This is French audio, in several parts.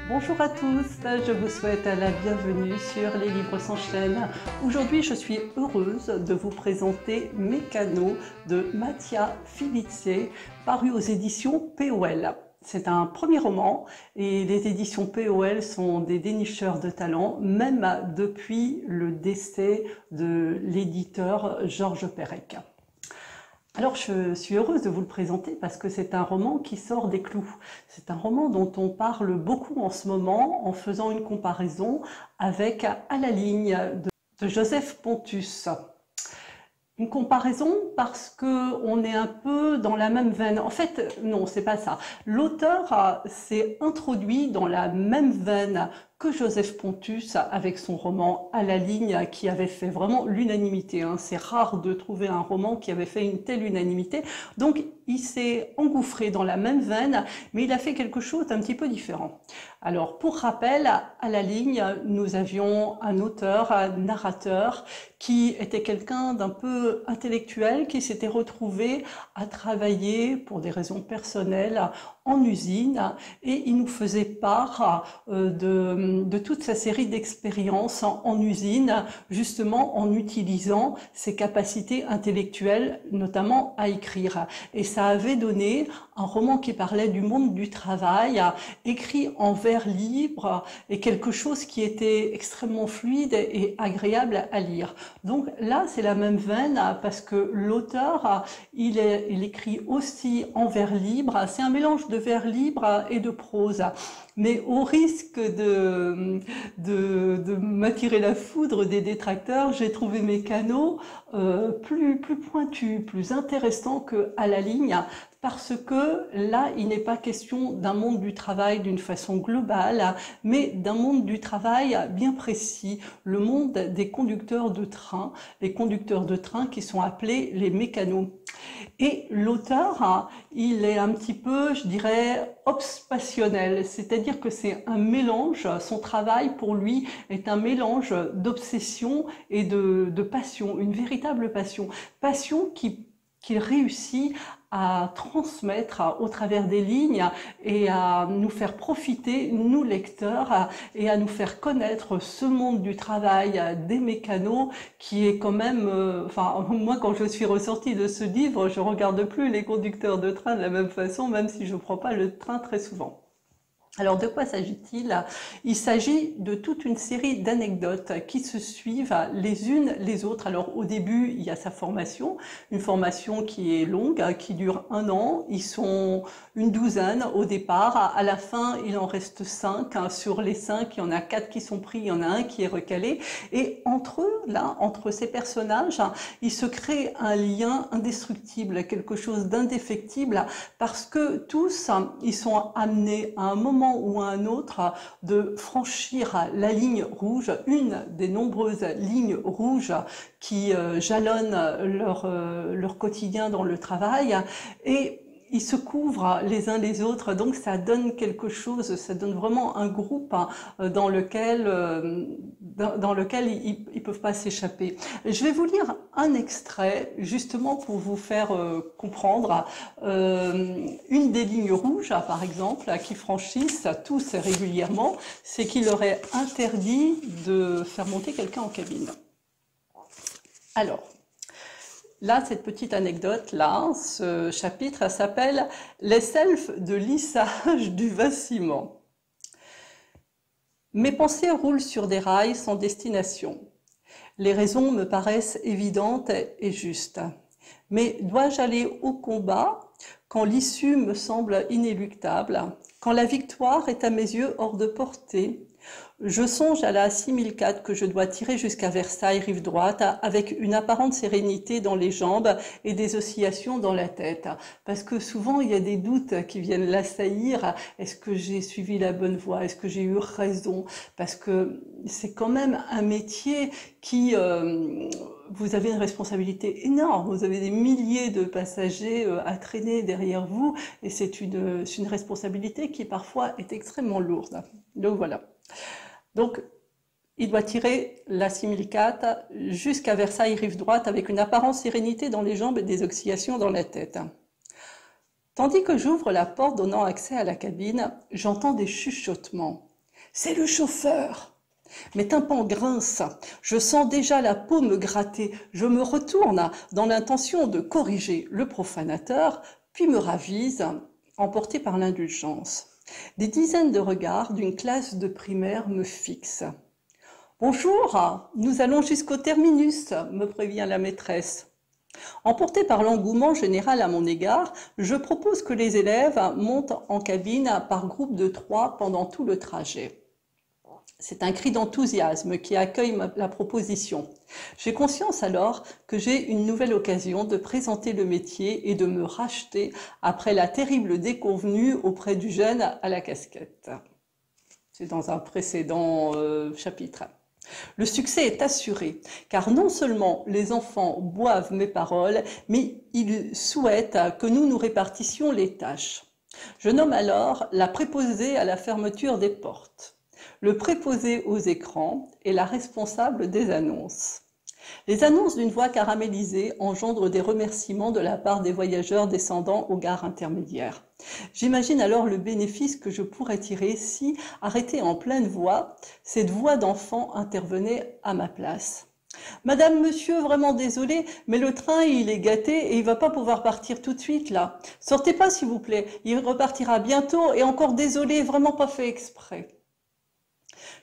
Bonjour à tous, je vous souhaite la bienvenue sur Les Livres s'enchaînent. Aujourd'hui, je suis heureuse de vous présenter Mécano de Mattia Filizzi, paru aux éditions POL. C'est un premier roman et les éditions POL sont des dénicheurs de talent, même depuis le décès de l'éditeur Georges Perec. Alors je suis heureuse de vous le présenter parce que c'est un roman qui sort des clous. C'est un roman dont on parle beaucoup en ce moment en faisant une comparaison avec À la ligne de Joseph Pontus. Une comparaison parce qu'on est un peu dans la même veine. En fait, non, c'est pas ça. L'auteur s'est introduit dans la même veine que Joseph Pontus avec son roman À la ligne qui avait fait vraiment l'unanimité. C'est rare de trouver un roman qui avait fait une telle unanimité. Donc, il s'est engouffré dans la même veine, mais il a fait quelque chose d'un petit peu différent. Alors, pour rappel, À la ligne, nous avions un auteur, un narrateur, qui était quelqu'un d'un peu intellectuel, qui s'était retrouvé à travailler pour des raisons personnelles en usine, et il nous faisait part de toute sa série d'expériences en usine, justement en utilisant ses capacités intellectuelles, notamment à écrire. Et ça avait donné un roman qui parlait du monde du travail, écrit en vers libre, et quelque chose qui était extrêmement fluide et agréable à lire. Donc là, c'est la même veine, parce que l'auteur, il écrit aussi en vers libre. C'est un mélange de vers libre et de prose. Mais au risque de m'attirer la foudre des détracteurs, j'ai trouvé Mécano plus pointu, plus intéressant que À la ligne, parce que là, il n'est pas question d'un monde du travail d'une façon globale, mais d'un monde du travail bien précis, le monde des conducteurs de train, les conducteurs de train qui sont appelés les mécanos. Et l'auteur, il est un petit peu, je dirais, obsessionnel, c'est-à-dire que c'est un mélange, son travail pour lui est un mélange d'obsession et de passion, une véritable passion. Passion qu'il réussit à transmettre au travers des lignes et à nous faire profiter, nous lecteurs, et à nous faire connaître ce monde du travail des mécanos qui est quand même, moi quand je suis ressortie de ce livre, je regarde plus les conducteurs de train de la même façon, même si je ne prends pas le train très souvent. Alors de quoi s'agit-il? Il s'agit de toute une série d'anecdotes qui se suivent les unes les autres. Alors au début, il y a sa formation, une formation qui est longue, qui dure 1 an. Ils sont une douzaine au départ. À la fin, il en reste 5. Sur les 5, il y en a 4 qui sont pris, il y en a un qui est recalé. Et entre eux, là, entre ces personnages, il se crée un lien indestructible, quelque chose d'indéfectible, parce que tous, ils sont amenés à un moment ou à un autre de franchir la ligne rouge, une des nombreuses lignes rouges qui jalonnent leur quotidien dans le travail, et ils se couvrent les uns les autres, donc ça donne quelque chose, ça donne vraiment un groupe dans lequel ils peuvent pas s'échapper. Je vais vous lire un extrait justement pour vous faire comprendre une des lignes rouges, par exemple, qui franchissent tous régulièrement, c'est qu'il leur est interdit de faire monter quelqu'un en cabine. Alors, là, cette petite anecdote-là, ce chapitre s'appelle « Les selfs de lissage du vacillement ». Mes pensées roulent sur des rails sans destination. Les raisons me paraissent évidentes et justes. Mais dois-je aller au combat quand l'issue me semble inéluctable, quand la victoire est à mes yeux hors de portée? Je songe à la 6004 que je dois tirer jusqu'à Versailles, rive droite, avec une apparente sérénité dans les jambes et des oscillations dans la tête. Parce que souvent, il y a des doutes qui viennent l'assaillir. Est-ce que j'ai suivi la bonne voie? Est-ce que j'ai eu raison? Parce que c'est quand même un métier qui... vous avez une responsabilité énorme, vous avez des milliers de passagers à traîner derrière vous, et c'est une responsabilité qui parfois est extrêmement lourde. Donc voilà. Donc, il doit tirer la 6004 jusqu'à Versailles, rive droite, avec une apparente sérénité dans les jambes et des oscillations dans la tête. Tandis que j'ouvre la porte donnant accès à la cabine, j'entends des chuchotements. C'est le chauffeur. Mes tympans grincent, je sens déjà la peau me gratter, je me retourne dans l'intention de corriger le profanateur, puis me ravise, emporté par l'indulgence. Des dizaines de regards d'une classe de primaire me fixent. « Bonjour, nous allons jusqu'au terminus », me prévient la maîtresse. Emporté par l'engouement général à mon égard, je propose que les élèves montent en cabine par groupe de 3 pendant tout le trajet. C'est un cri d'enthousiasme qui accueille la proposition. J'ai conscience alors que j'ai une nouvelle occasion de présenter le métier et de me racheter après la terrible déconvenue auprès du jeune à la casquette. C'est dans un précédent chapitre. Le succès est assuré, car non seulement les enfants boivent mes paroles, mais ils souhaitent que nous nous répartissions les tâches. Je nomme alors la préposée à la fermeture des portes, le préposé aux écrans et la responsable des annonces. Les annonces d'une voix caramélisée engendrent des remerciements de la part des voyageurs descendant aux gares intermédiaires. J'imagine alors le bénéfice que je pourrais tirer si, arrêtée en pleine voix, cette voix d'enfant intervenait à ma place. « Madame, monsieur, vraiment désolé, mais le train il est gâté et il va pas pouvoir partir tout de suite là. Sortez pas s'il vous plaît, il repartira bientôt et encore désolé, vraiment pas fait exprès. »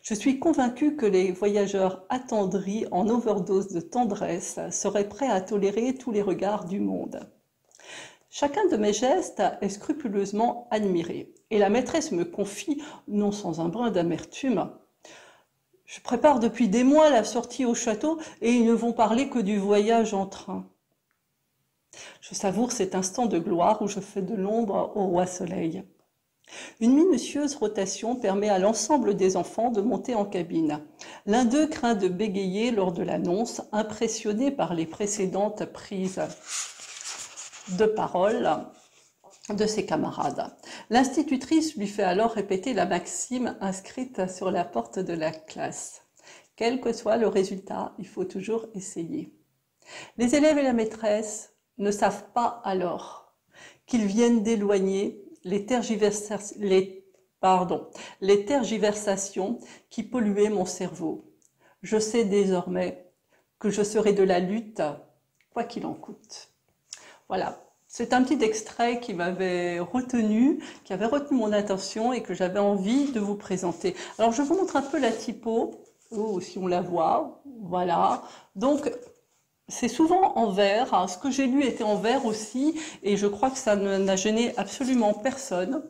Je suis convaincue que les voyageurs attendris en overdose de tendresse seraient prêts à tolérer tous les regards du monde. Chacun de mes gestes est scrupuleusement admiré et la maîtresse me confie, non sans un brin d'amertume, « Je prépare depuis des mois la sortie au château et ils ne vont parler que du voyage en train. » Je savoure cet instant de gloire où je fais de l'ombre au roi soleil. Une minutieuse rotation permet à l'ensemble des enfants de monter en cabine. L'un d'eux craint de bégayer lors de l'annonce, impressionné par les précédentes prises de parole de ses camarades. L'institutrice lui fait alors répéter la maxime inscrite sur la porte de la classe. Quel que soit le résultat, il faut toujours essayer. Les élèves et la maîtresse ne savent pas alors qu'ils viennent d'éloigner les tergiversations qui polluaient mon cerveau. Je sais désormais que je serai de la lutte, quoi qu'il en coûte. Voilà, c'est un petit extrait qui m'avait retenu, qui avait retenu mon attention et que j'avais envie de vous présenter. Alors je vous montre un peu la typo, si on la voit, voilà. Donc, c'est souvent en vers, hein. Ce que j'ai lu était en vers aussi, et je crois que ça n'a gêné absolument personne.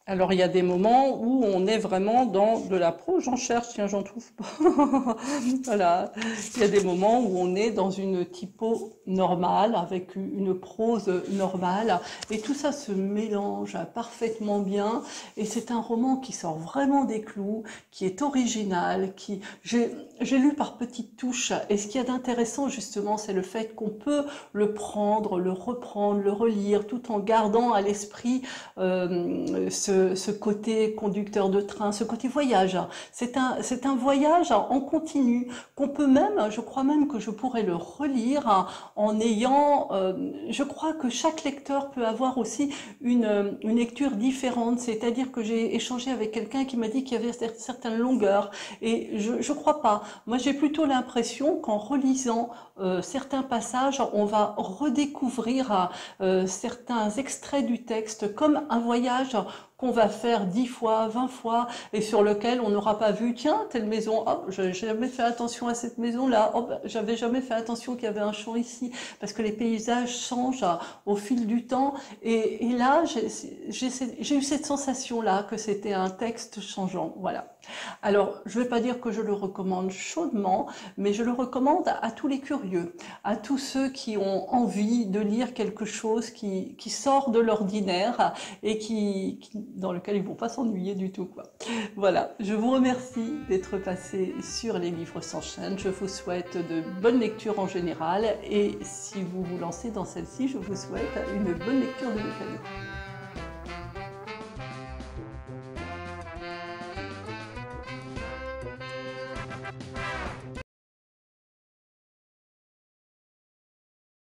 Alors il y a des moments où on est vraiment dans de la prose, j'en cherche, tiens, j'en trouve pas. Voilà, il y a des moments où on est dans une typo normale, avec une prose normale, et tout ça se mélange parfaitement bien, et c'est un roman qui sort vraiment des clous, qui est original, qui j'ai lu par petites touches, et ce qu'il y a d'intéressant justement, c'est le fait qu'on peut le prendre, le reprendre, le relire, tout en gardant à l'esprit ce côté conducteur de train, ce côté voyage. C'est un voyage en continu qu'on peut même, je crois même que je pourrais le relire en ayant, je crois que chaque lecteur peut avoir aussi une lecture différente, c'est-à-dire que j'ai échangé avec quelqu'un qui m'a dit qu'il y avait certaines longueurs et je crois pas. Moi j'ai plutôt l'impression qu'en relisant certains passages, on va redécouvrir certains extraits du texte comme un voyage qu'on va faire 10 fois, 20 fois, et sur lequel on n'aura pas vu, tiens, telle maison, hop, j'ai jamais fait attention à cette maison-là, hop, j'avais jamais fait attention qu'il y avait un champ ici, parce que les paysages changent au fil du temps, et là, j'ai eu cette sensation-là que c'était un texte changeant, voilà. Alors, je ne vais pas dire que je le recommande chaudement, mais je le recommande à tous les curieux, à tous ceux qui ont envie de lire quelque chose qui sort de l'ordinaire et dans lequel ils ne vont pas s'ennuyer du tout, quoi. Voilà, je vous remercie d'être passé sur Les Livres s'enchaînent. Je vous souhaite de bonnes lectures en général et si vous vous lancez dans celle-ci, je vous souhaite une bonne lecture de Mécano.